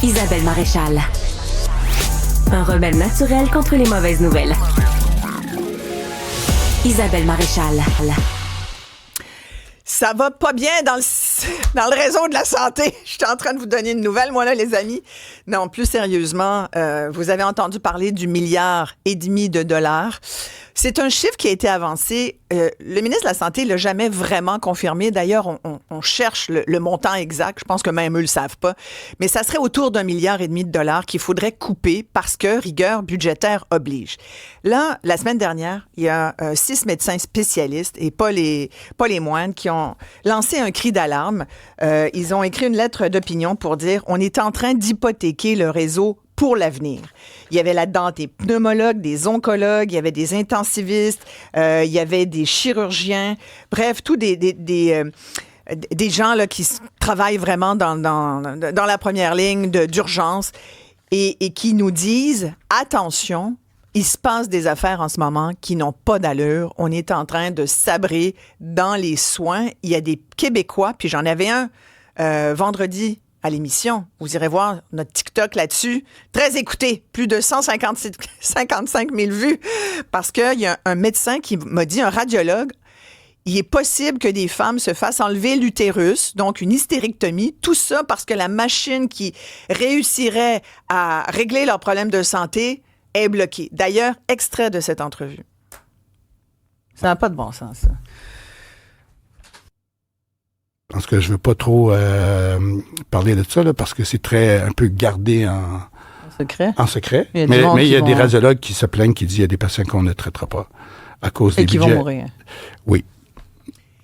Isabelle Maréchal. Un remède naturel contre les mauvaises nouvelles. Isabelle Maréchal. Ça va pas bien dans le réseau de la santé. Je suis en train de vous donner une nouvelle, moi, là, les amis. Non, plus sérieusement, vous avez entendu parler du 1,5 milliard de dollars. C'est un chiffre qui a été avancé. Le ministre de la Santé ne l'a jamais vraiment confirmé. D'ailleurs, on cherche le montant exact. Je pense que même eux ne le savent pas. Mais ça serait autour d'1,5 milliard de dollars qu'il faudrait couper parce que rigueur budgétaire oblige. Là, la semaine dernière, il y a 6 médecins spécialistes et pas les moines qui ont lancé un cri d'alarme. Ils ont écrit une lettre d'opinion pour dire on est en train d'hypothéquer le réseau pour l'avenir. Il y avait là-dedans des pneumologues, des oncologues, il y avait des intensivistes, il y avait des chirurgiens, bref, tous des gens là, qui travaillent vraiment dans la première ligne d'urgence et qui nous disent, attention, il se passe des affaires en ce moment qui n'ont pas d'allure. On est en train de sabrer dans les soins. Il y a des Québécois, puis j'en avais un vendredi à l'émission. Vous irez voir notre TikTok là-dessus. Très écouté. Plus de 155 000 vues. Parce qu'il y a un médecin qui m'a dit, un radiologue, il est possible que des femmes se fassent enlever l'utérus, donc une hystérectomie. Tout ça parce que la machine qui réussirait à régler leurs problèmes de santé est bloquée. D'ailleurs, extrait de cette entrevue. Ça n'a pas de bon sens, ça. Parce que je veux pas trop parler de ça, là, parce que c'est très un peu gardé en secret. Mais il y a des radiologues qui se plaignent, qui disent qu'il y a des patients qu'on ne traitera pas à cause des budgets. Et qui vont mourir. Oui.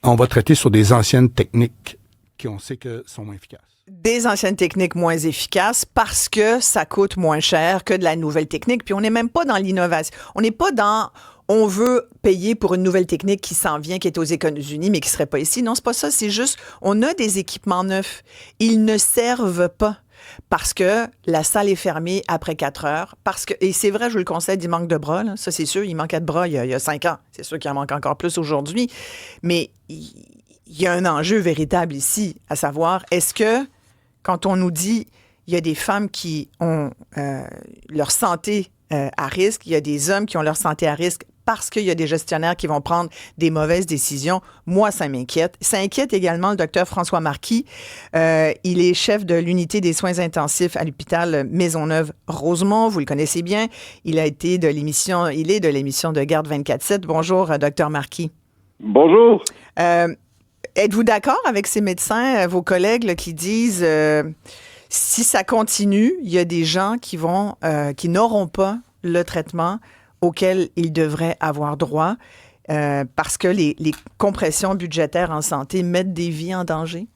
On va traiter sur des anciennes techniques qui on sait que sont moins efficaces. Des anciennes techniques moins efficaces parce que ça coûte moins cher que de la nouvelle technique. Puis on n'est même pas dans l'innovation. On n'est pas dans... On veut payer pour une nouvelle technique qui s'en vient, qui est aux États-Unis, mais qui ne serait pas ici. Non, c'est pas ça. C'est juste, on a des équipements neufs. Ils ne servent pas parce que la salle est fermée après 4 heures. Et c'est vrai, je vous le concède, il manque de bras. Là. Ça, c'est sûr. Il manquait de bras il y a 5 ans. C'est sûr qu'il en manque encore plus aujourd'hui. Mais il y a un enjeu véritable ici, à savoir, est-ce que, quand on nous dit il y a des femmes qui ont leur santé à risque, il y a des hommes qui ont leur santé à risque parce qu'il y a des gestionnaires qui vont prendre des mauvaises décisions. Moi, ça m'inquiète. Ça inquiète également le docteur François Marquis. Il est chef de l'unité des soins intensifs à l'hôpital Maisonneuve-Rosemont. Vous le connaissez bien. Il est de l'émission de Garde 24/7. Bonjour, docteur Marquis. Bonjour. Êtes-vous d'accord avec ces médecins, vos collègues, là, qui disent si ça continue, il y a des gens qui n'auront pas le traitement auquel ils devraient avoir droit parce que les compressions budgétaires en santé mettent des vies en danger?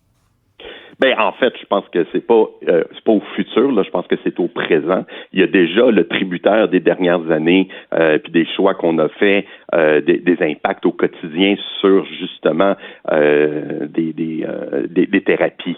Ben en fait, je pense que c'est pas au futur, là, je pense que c'est au présent. Il y a déjà le tributaire des dernières années puis des choix qu'on a fait, des impacts au quotidien sur justement des thérapies.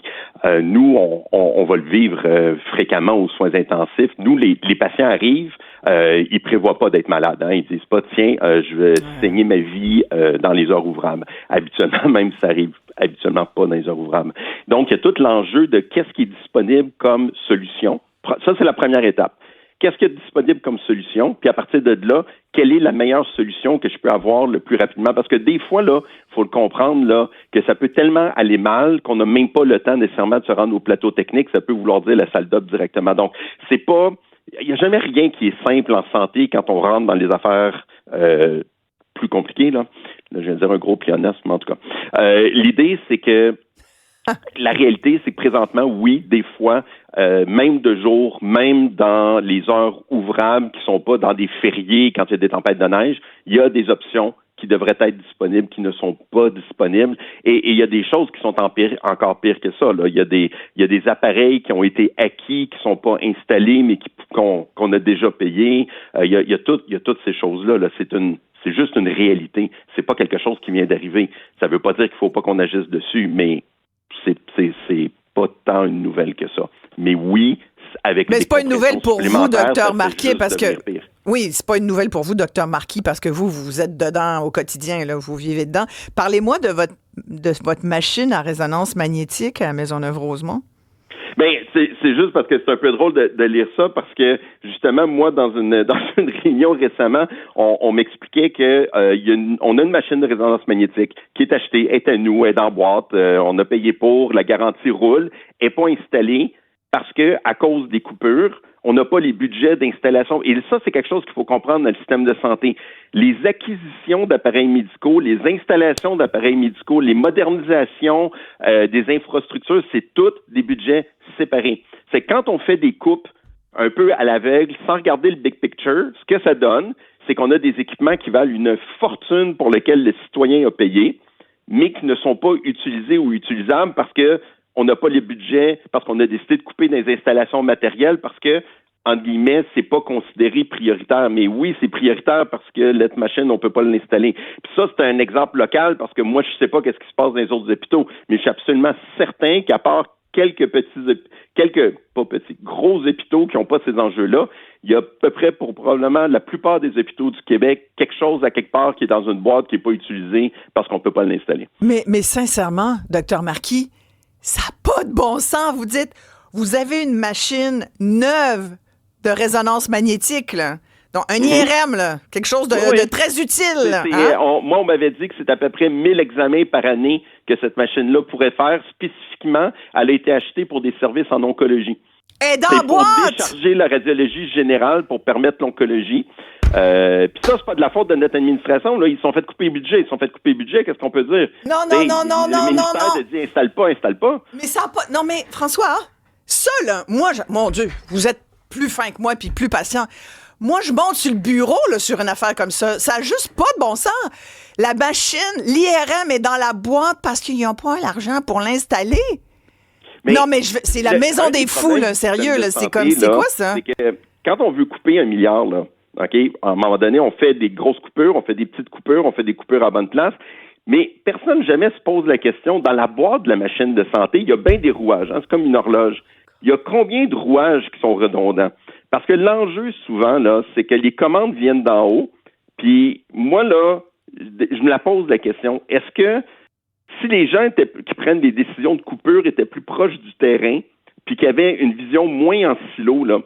Nous, on va le vivre fréquemment aux soins intensifs. Nous, les patients arrivent, ils prévoient pas d'être malades. Hein. Ils disent pas tiens, je vais saigner ma vie dans les heures ouvrables. Habituellement, même ça arrive habituellement pas dans les heures ouvrables. Donc, il y a tout l'enjeu de qu'est-ce qui est disponible comme solution. Ça, c'est la première étape. Qu'est-ce qui est disponible comme solution? Puis à partir de là, quelle est la meilleure solution que je peux avoir le plus rapidement? Parce que des fois, là, faut le comprendre, là, que ça peut tellement aller mal qu'on n'a même pas le temps nécessairement de se rendre au plateau technique. Ça peut vouloir dire la salle d'op directement. Donc, c'est pas... Il n'y a jamais rien qui est simple en santé quand on rentre dans les affaires plus compliquées, là. Là, je vais dire un gros pléonasme, mais en tout cas. L'idée, c'est que la réalité, c'est que présentement, oui, des fois, même de jour, même dans les heures ouvrables qui sont pas dans des fériés quand il y a des tempêtes de neige, il y a des options qui devraient être disponibles, qui ne sont pas disponibles. Et il y a des choses qui sont encore pires que ça. Là. Il y a des appareils qui ont été acquis, qui sont pas installés, mais qu'on a déjà payés. Il y a toutes ces choses-là. Là. C'est juste une réalité. C'est pas quelque chose qui vient d'arriver. Ça veut pas dire qu'il faut pas qu'on agisse dessus, mais c'est pas tant une nouvelle que ça. Mais oui, avec mais c'est pas une nouvelle pour vous, docteur Marquis, parce que pire. Oui, c'est pas une nouvelle pour vous, docteur Marquis, parce que vous êtes dedans au quotidien, là, vous vivez dedans. Parlez-moi de votre machine à résonance magnétique à Maisonneuve-Rosemont. Ben, c'est juste parce que c'est un peu drôle de lire ça, parce que justement, moi, dans une réunion récemment, on m'expliquait que on a une machine de résonance magnétique qui est achetée, est à nous, est dans la boîte, on a payé pour, la garantie roule, est pas installée parce que à cause des coupures, on n'a pas les budgets d'installation. Et ça, c'est quelque chose qu'il faut comprendre dans le système de santé. Les acquisitions d'appareils médicaux, les installations d'appareils médicaux, les modernisations des infrastructures, c'est tous des budgets séparés. C'est quand on fait des coupes un peu à l'aveugle, sans regarder le big picture, ce que ça donne, c'est qu'on a des équipements qui valent une fortune pour lesquels le citoyen a payé, mais qui ne sont pas utilisés ou utilisables parce que on n'a pas les budgets, parce qu'on a décidé de couper des installations matérielles, parce que, entre guillemets, c'est pas considéré prioritaire. Mais oui, c'est prioritaire parce que cette machine, on peut pas l'installer. Puis ça, c'est un exemple local parce que moi, je sais pas qu'est-ce qui se passe dans les autres hôpitaux, mais je suis absolument certain qu'à part gros hôpitaux qui n'ont pas ces enjeux-là, il y a à peu près pour probablement la plupart des hôpitaux du Québec, quelque chose à quelque part qui est dans une boîte qui n'est pas utilisée parce qu'on peut pas l'installer. Mais sincèrement, Dr Marquis, ça n'a pas de bon sens. Vous dites, vous avez une machine neuve de résonance magnétique, là. Donc, un IRM, là, quelque chose de très utile. Moi, on m'avait dit que c'est à peu près 1000 examens par année que cette machine-là pourrait faire. Spécifiquement, elle a été achetée pour des services en oncologie. Et dans la boîte! Pour décharger la radiologie générale pour permettre l'oncologie. Puis ça, c'est pas de la faute de notre administration. Là, ils se sont fait couper budget. Qu'est-ce qu'on peut dire? Non. Le ministère a dit installe pas. Mais ça a pas... Non, mais François, ça, là, moi, mon Dieu, vous êtes plus fin que moi puis plus patient. Moi, je monte sur le bureau là, sur une affaire comme ça. Ça n'a juste pas de bon sens. La machine, l'IRM est dans la boîte parce qu'ils n'ont pas l'argent pour l'installer. C'est la maison des fous, là, sérieux. Là, c'est quoi ça? C'est que quand on veut couper 1 milliard, là, OK, à un moment donné, on fait des grosses coupures, on fait des petites coupures, on fait des coupures à bonne place. Mais personne jamais se pose la question, dans la boîte de la machine de santé, il y a bien des rouages. Hein, c'est comme une horloge. Il y a combien de rouages qui sont redondants? Parce que l'enjeu, souvent, là, c'est que les commandes viennent d'en haut. Puis moi, là, je me la pose la question. Est-ce que si les gens qui prennent des décisions de coupure étaient plus proches du terrain, puis qu'ils avaient une vision moins en silo, là,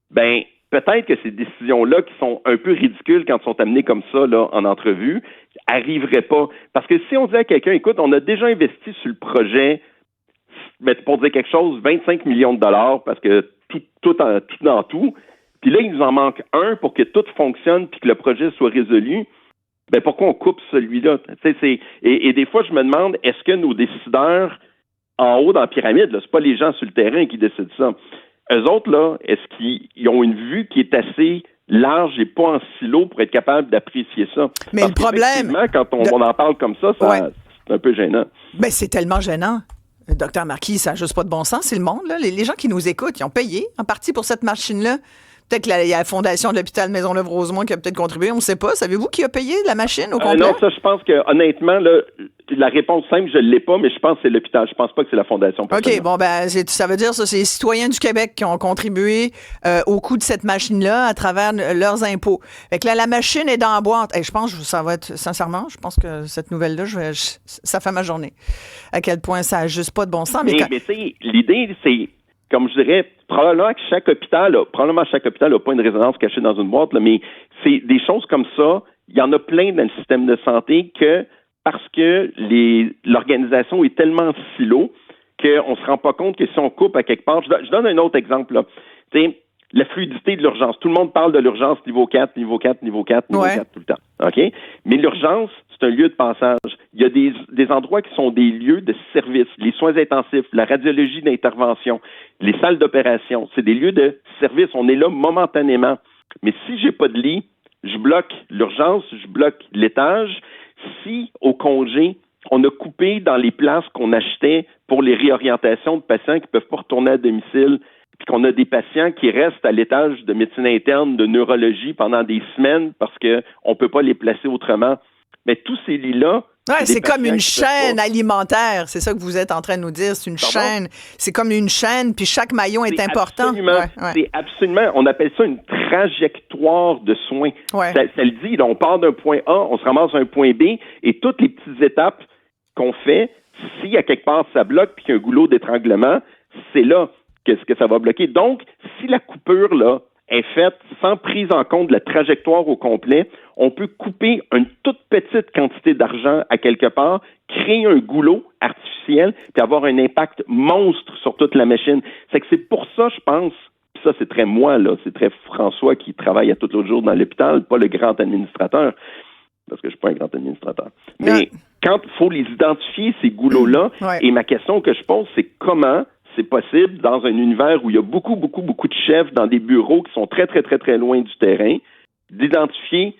ben peut-être que ces décisions-là, qui sont un peu ridicules quand elles sont amenées comme ça là, en entrevue, n'arriveraient pas. Parce que si on dit à quelqu'un, écoute, on a déjà investi sur le projet, mais pour dire quelque chose, 25 millions de dollars, parce que tout dans tout, puis là, il nous en manque un pour que tout fonctionne puis que le projet soit résolu, ben pourquoi on coupe celui-là? Et des fois, je me demande, est-ce que nos décideurs en haut dans la pyramide, là, c'est pas les gens sur le terrain qui décident ça. Eux autres, là, est-ce qu'ils ont une vue qui est assez large et pas en silo pour être capable d'apprécier ça? Mais le problème... quand on en parle comme ça, c'est un peu gênant. Ben, c'est tellement gênant. Docteur Marquis, ça n'a juste pas de bon sens, c'est le monde. Là. Les gens qui nous écoutent, ils ont payé en partie pour cette machine-là. Peut-être qu'il y a la fondation de l'hôpital Maisonneuve-Rosemont qui a peut-être contribué, on ne sait pas. Savez-vous qui a payé la machine au complet? Non, ça, je pense que, honnêtement, là, la réponse simple, je ne l'ai pas, mais je pense que c'est l'hôpital. Je pense pas que c'est la fondation. OK, bon, ben, ça veut dire ça, c'est les citoyens du Québec qui ont contribué au coût de cette machine-là à travers leurs impôts. Fait que là, la machine est dans la boîte. Et je pense que ça va être, sincèrement, je pense que cette nouvelle-là, ça fait ma journée. À quel point ça n'a juste pas de bon sens. Mais l'idée, c'est, comme je dirais, probablement chaque hôpital n'a pas une résonance cachée dans une boîte, là, mais c'est des choses comme ça. Il y en a plein dans le système de santé parce que l'organisation est tellement silo qu'on ne se rend pas compte que si on coupe à quelque part... Je donne un autre exemple. Là. La fluidité de l'urgence. Tout le monde parle de l'urgence niveau 4 tout le temps. OK? Mais l'urgence, c'est un lieu de passage. Il y a des endroits qui sont des lieux de service. Les soins intensifs, la radiologie d'intervention, les salles d'opération, c'est des lieux de service. On est là momentanément. Mais si j'ai pas de lit, je bloque l'urgence, je bloque l'étage. Si, au congé, on a coupé dans les places qu'on achetait pour les réorientations de patients qui peuvent pas retourner à domicile, puis qu'on a des patients qui restent à l'étage de médecine interne, de neurologie pendant des semaines parce qu'on ne peut pas les placer autrement. Mais tous ces lits-là... Ouais, c'est comme une chaîne alimentaire. C'est ça que vous êtes en train de nous dire. C'est une chaîne. C'est comme une chaîne, puis chaque maillon est important. C'est absolument... On appelle ça une trajectoire de soins. Ouais. Ça le dit, là, on part d'un point A, on se ramasse à un point B, et toutes les petites étapes qu'on fait, si à quelque part ça bloque puis qu'il y a un goulot d'étranglement, c'est là que ça va bloquer. Donc, si la coupure, là, est faite sans prise en compte de la trajectoire au complet, on peut couper une toute petite quantité d'argent à quelque part, créer un goulot artificiel, puis avoir un impact monstre sur toute la machine. C'est pour ça, je pense, puis ça c'est très moi, là, c'est très François qui travaille à tout l'autre jour dans l'hôpital, pas le grand administrateur, parce que je suis pas un grand administrateur. Mais quand il faut les identifier, ces goulots-là, et ma question que je pose, c'est comment c'est possible dans un univers où il y a beaucoup de chefs dans des bureaux qui sont très, très, très, très loin du terrain, d'identifier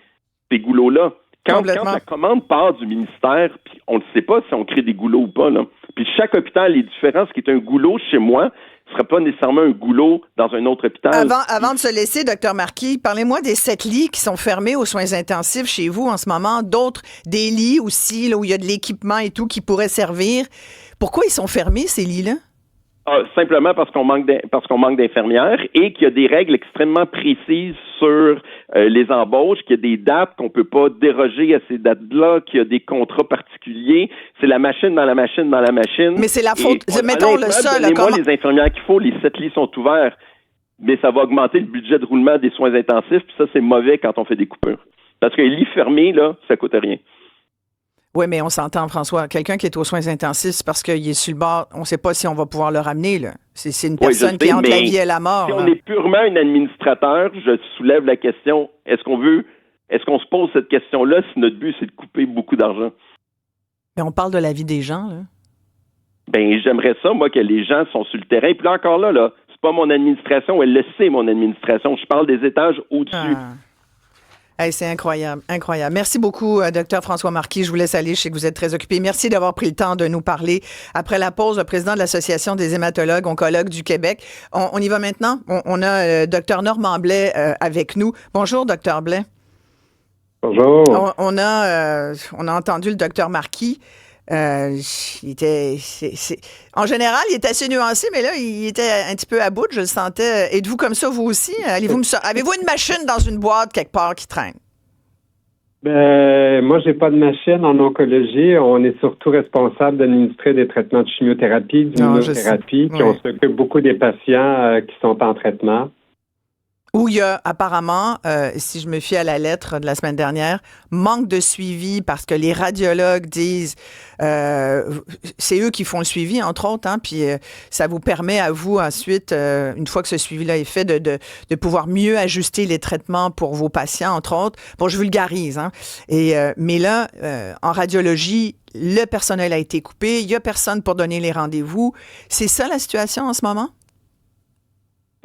ces goulots-là. Quand la commande part du ministère, puis on ne sait pas si on crée des goulots ou pas, là. Puis chaque hôpital est différent. Ce qui est un goulot chez moi ne sera pas nécessairement un goulot dans un autre hôpital. Avant de se laisser, Dr Marquis, parlez-moi des 7 lits qui sont fermés aux soins intensifs chez vous en ce moment. D'autres, des lits aussi, là, où il y a de l'équipement et tout qui pourrait servir. Pourquoi ils sont fermés, ces lits-là? Simplement parce qu'on manque d'infirmières et qu'il y a des règles extrêmement précises sur les embauches, qu'il y a des dates qu'on peut pas déroger à ces dates-là, qu'il y a des contrats particuliers. C'est la machine dans la machine dans la machine. Mais c'est la faute. Mettons le sol. Donnez-moi les infirmières qu'il faut, les 7 lits sont ouverts, mais ça va augmenter le budget de roulement des soins intensifs, puis ça, c'est mauvais quand on fait des coupures. Parce qu'un lit fermé, là, ça coûte rien. Oui, mais on s'entend, François. Quelqu'un qui est aux soins intensifs, c'est parce qu'il est sur le bord. On ne sait pas si on va pouvoir le ramener, là. C'est une personne qui est entre la vie et la mort. Si on est purement un administrateur, je soulève la question, est-ce qu'on se pose cette question-là si notre but, c'est de couper beaucoup d'argent? Mais on parle de la vie des gens, là. Ben, j'aimerais ça, moi, que les gens sont sur le terrain. Puis là, encore là, c'est pas mon administration, elle le sait, mon administration. Je parle des étages au-dessus. Hey, c'est incroyable, incroyable. Merci beaucoup, Dr François Marquis. Je vous laisse aller, je sais que vous êtes très occupé. Merci d'avoir pris le temps de nous parler. Après la pause, le président de l'Association des hématologues oncologues du Québec. On y va maintenant. On a Dr Normand Blais avec nous. Bonjour, Dr Blais. Bonjour. On a entendu le Dr Marquis. En général, il est assez nuancé, mais là, il était un petit peu à bout, je le sentais. Êtes-vous comme ça, vous aussi? Avez-vous une machine dans une boîte quelque part qui traîne? Moi, j'ai pas de machine en oncologie. On est surtout responsable d'administrer des traitements de chimiothérapie, d'immunothérapie, puis on s'occupe beaucoup des patients qui sont en traitement. Où il y a apparemment, si je me fie à la lettre de la semaine dernière, manque de suivi parce que les radiologues disent, c'est eux qui font le suivi, entre autres, hein, puis ça vous permet à vous ensuite, une fois que ce suivi-là est fait, de pouvoir mieux ajuster les traitements pour vos patients, entre autres. Bon, je vulgarise, hein. Mais là, en radiologie, le personnel a été coupé, il n'y a personne pour donner les rendez-vous. C'est ça la situation en ce moment?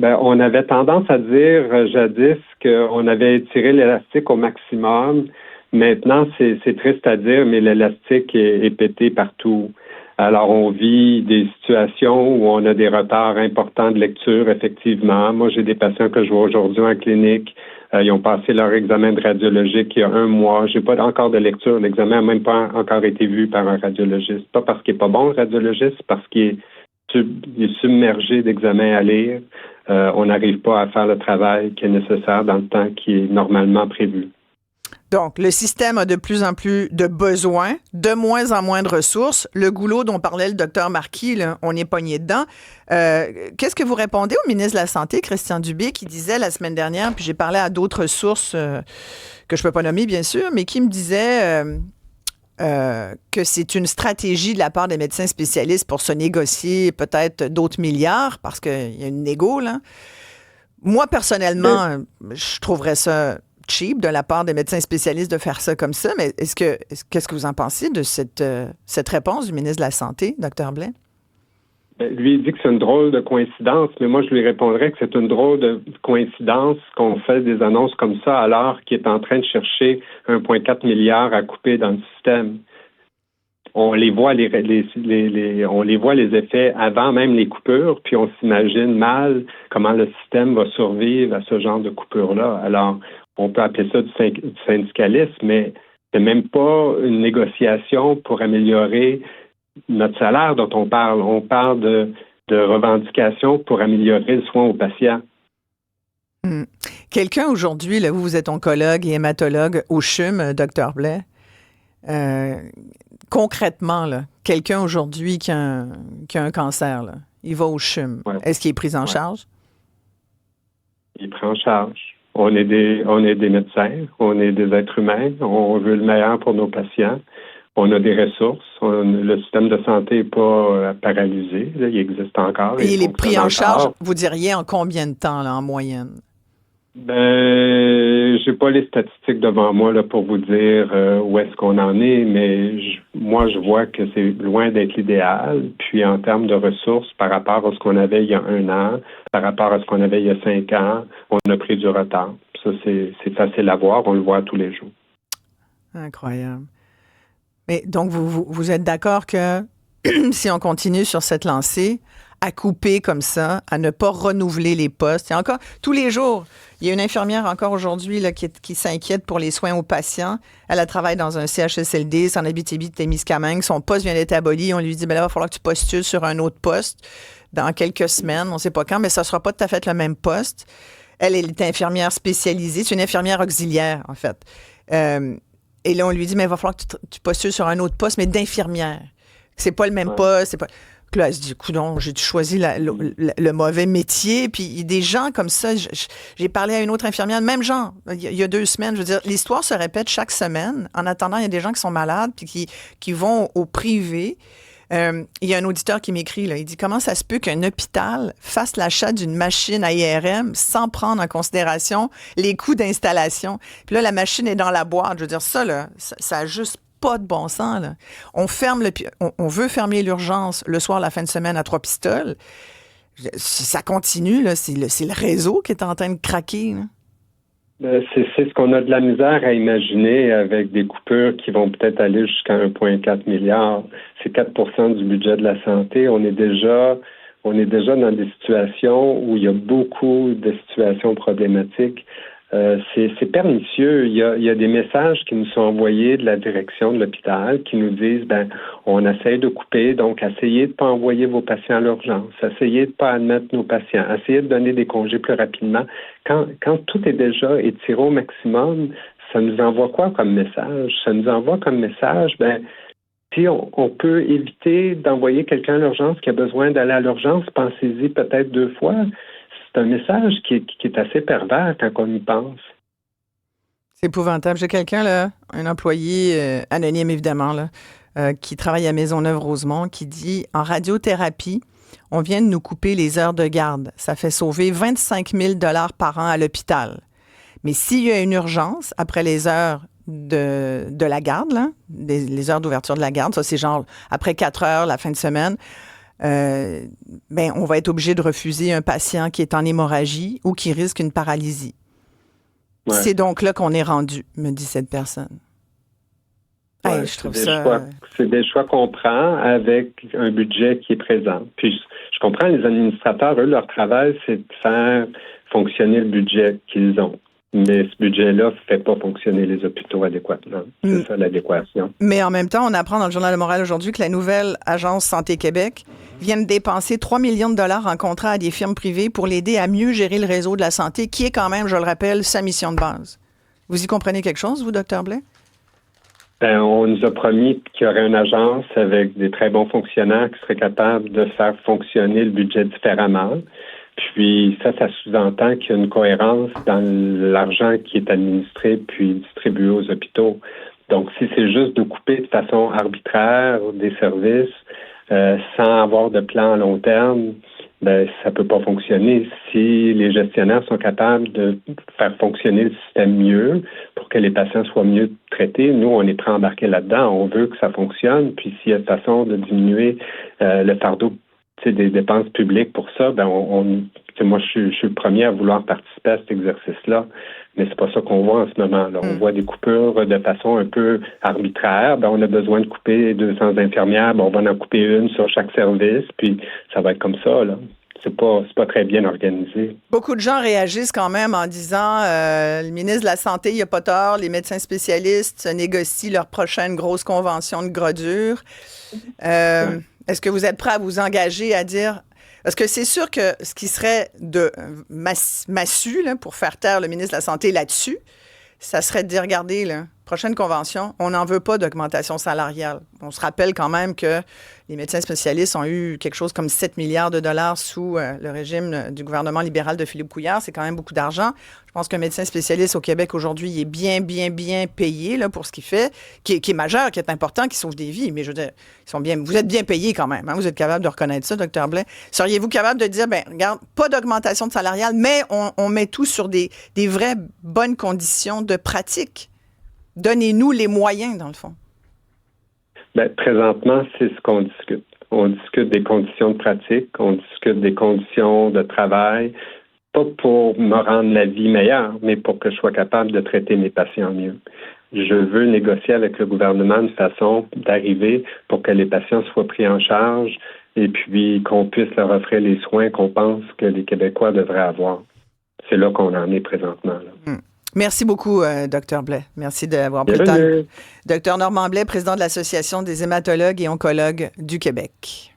On avait tendance à dire jadis qu'on avait étiré l'élastique au maximum. Maintenant, c'est triste à dire, mais l'élastique est pété partout. Alors, on vit des situations où on a des retards importants de lecture, effectivement. Moi, j'ai des patients que je vois aujourd'hui en clinique. Ils ont passé leur examen de radiologique il y a 1 mois. J'ai pas encore de lecture. L'examen n'a même pas encore été vu par un radiologiste. Pas parce qu'il est pas bon, le radiologiste, c'est parce qu'il est submergé d'examens à lire. On n'arrive pas à faire le travail qui est nécessaire dans le temps qui est normalement prévu. Donc, le système a de plus en plus de besoins, de moins en moins de ressources. Le goulot dont parlait le docteur Marquis, là, on est pogné dedans. Qu'est-ce que vous répondez au ministre de la Santé, Christian Dubé, qui disait la semaine dernière, puis j'ai parlé à d'autres sources que je ne peux pas nommer, bien sûr, mais qui me disait que c'est une stratégie de la part des médecins spécialistes pour se négocier peut-être d'autres milliards, parce qu'il y a une négo, là. Moi, personnellement, je trouverais ça cheap de la part des médecins spécialistes de faire ça comme ça, mais qu'est-ce que vous en pensez de cette réponse du ministre de la Santé, Dr Blais? Lui, il dit que c'est une drôle de coïncidence, mais moi, je lui répondrais que c'est une drôle de coïncidence qu'on fait des annonces comme ça alors qu'il est en train de chercher 1,4 milliard à couper dans le système. On les voit les effets avant même les coupures, puis on s'imagine mal comment le système va survivre à ce genre de coupure-là. Alors, on peut appeler ça du syndicalisme, mais c'est même pas une négociation pour améliorer notre salaire dont on parle. On parle de revendications pour améliorer le soin aux patients. Quelqu'un aujourd'hui, là, vous êtes oncologue et hématologue au CHUM, Dr Blais. Concrètement, là, quelqu'un aujourd'hui qui a un cancer, là, Il va au CHUM. Ouais. Est-ce qu'il est pris en charge? Il prend en charge. On est des médecins, on est des êtres humains, on veut le meilleur pour nos patients. On a des ressources. Le système de santé n'est pas paralysé. Là, il existe encore. Et il est pris en charge, vous diriez, en combien de temps, là, en moyenne? J'ai pas les statistiques devant moi là, pour vous dire où est-ce qu'on en est, mais moi, je vois que c'est loin d'être l'idéal. Puis, en termes de ressources, par rapport à ce qu'on avait il y a 1 an, par rapport à ce qu'on avait il y a 5 ans, on a pris du retard. Ça, c'est facile à voir. On le voit tous les jours. Incroyable. Mais donc, vous êtes d'accord que si on continue sur cette lancée, à couper comme ça, à ne pas renouveler les postes, il y a encore, tous les jours, il y a une infirmière encore aujourd'hui là, qui s'inquiète pour les soins aux patients. Elle travaille dans un CHSLD, c'est en Abitibi-Témiscamingue. Son poste vient d'être aboli. On lui dit, là, il va falloir que tu postules sur un autre poste dans quelques semaines. On ne sait pas quand, mais ça ne sera pas tout à fait le même poste. Elle est infirmière spécialisée. C'est une infirmière auxiliaire, en fait. Et là, on lui dit, mais il va falloir que tu postules sur un autre poste, mais d'infirmière. C'est pas le même poste. C'est pas... Puis là, elle se dit, coudonc, j'ai choisi le mauvais métier. Puis il y a des gens comme ça. J'ai parlé à une autre infirmière, le même genre, il y a 2 semaines. Je veux dire, l'histoire se répète chaque semaine. En attendant, il y a des gens qui sont malades puis qui vont au privé. Il y a un auditeur qui m'écrit, là, il dit, comment ça se peut qu'un hôpital fasse l'achat d'une machine à IRM sans prendre en considération les coûts d'installation? Puis là, la machine est dans la boîte. Je veux dire, ça, là, ça a juste pas de bon sens, là. On veut fermer l'urgence le soir, la fin de semaine à 3 pistoles. Si ça continue, là, c'est le réseau qui est en train de craquer, là. C'est ce qu'on a de la misère à imaginer avec des coupures qui vont peut-être aller jusqu'à 1,4 milliard. C'est 4% du budget de la santé. On est déjà dans des situations où il y a beaucoup de situations problématiques. C'est pernicieux. Il y a des messages qui nous sont envoyés de la direction de l'hôpital qui nous disent, on essaie de couper, donc essayez de ne pas envoyer vos patients à l'urgence, essayez de ne pas admettre nos patients, essayez de donner des congés plus rapidement. Quand tout est déjà étiré au maximum, ça nous envoie quoi comme message? Ça nous envoie comme message, si on peut éviter d'envoyer quelqu'un à l'urgence qui a besoin d'aller à l'urgence, pensez-y peut-être 2 fois. C'est un message qui est assez pervers quand on y pense. C'est épouvantable. J'ai quelqu'un, là, un employé anonyme, évidemment, là, qui travaille à Maisonneuve-Rosemont, qui dit, en radiothérapie, on vient de nous couper les heures de garde. Ça fait sauver 25 000 $ par an à l'hôpital. Mais s'il y a une urgence, après les heures de la garde, là, les heures d'ouverture de la garde, ça c'est genre après 4 heures, la fin de semaine, on va être obligé de refuser un patient qui est en hémorragie ou qui risque une paralysie. Ouais. C'est donc là qu'on est rendu, me dit cette personne. Ouais, je trouve ça... C'est des choix qu'on prend avec un budget qui est présent. Puis je comprends, les administrateurs, eux, leur travail, c'est de faire fonctionner le budget qu'ils ont. Mais ce budget-là ne fait pas fonctionner les hôpitaux adéquatement. C'est ça l'adéquation. Mais en même temps, on apprend dans le Journal de Montréal aujourd'hui que la nouvelle Agence Santé Québec vient de dépenser 3 millions de $ en contrat à des firmes privées pour l'aider à mieux gérer le réseau de la santé, qui est quand même, je le rappelle, sa mission de base. Vous y comprenez quelque chose, vous, Dr. Blais? On nous a promis qu'il y aurait une agence avec des très bons fonctionnaires qui seraient capables de faire fonctionner le budget différemment. Puis ça sous-entend qu'il y a une cohérence dans l'argent qui est administré puis distribué aux hôpitaux. Donc, si c'est juste de couper de façon arbitraire des services sans avoir de plan à long terme, ça peut pas fonctionner. Si les gestionnaires sont capables de faire fonctionner le système mieux pour que les patients soient mieux traités, nous, on est prêts à embarquer là-dedans. On veut que ça fonctionne. Puis s'il y a une façon de diminuer le fardeau des dépenses publiques pour ça, moi, je suis le premier à vouloir participer à cet exercice-là, mais c'est pas ça qu'on voit en ce moment. Là. On voit des coupures de façon un peu arbitraire. On a besoin de couper 200 infirmières, on va en couper une sur chaque service, puis ça va être comme ça, là. C'est pas très bien organisé. Beaucoup de gens réagissent quand même en disant le ministre de la Santé, il n'a pas tort, les médecins spécialistes négocient leur prochaine grosse convention de gradure. Est-ce que vous êtes prêt à vous engager à dire... Parce que c'est sûr que ce qui serait de massu là, pour faire taire le ministre de la Santé là-dessus, ça serait de dire, regardez, là, prochaine convention, on n'en veut pas d'augmentation salariale. On se rappelle quand même que les médecins spécialistes ont eu quelque chose comme 7 milliards de dollars sous le régime du gouvernement libéral de Philippe Couillard. C'est quand même beaucoup d'argent. Je pense qu'un médecin spécialiste au Québec aujourd'hui, il est bien payé là, pour ce qu'il fait, qui est majeur, qui est important, qui sauve des vies. Mais je veux dire, vous êtes bien payé quand même. Hein? Vous êtes capable de reconnaître ça, Dr. Blais. Seriez-vous capable de dire, regarde, pas d'augmentation de salariale, mais on met tout sur des vraies bonnes conditions de pratique? Donnez-nous les moyens, dans le fond. Présentement, c'est ce qu'on discute. On discute des conditions de pratique, on discute des conditions de travail, pas pour me rendre la vie meilleure, mais pour que je sois capable de traiter mes patients mieux. Je veux négocier avec le gouvernement une façon d'arriver pour que les patients soient pris en charge et puis qu'on puisse leur offrir les soins qu'on pense que les Québécois devraient avoir. C'est là qu'on en est présentement. Là. Merci beaucoup, Dr. Blais. Merci d'avoir pris le temps. Dr. Normand Blais, président de l'Association des hématologues et oncologues du Québec.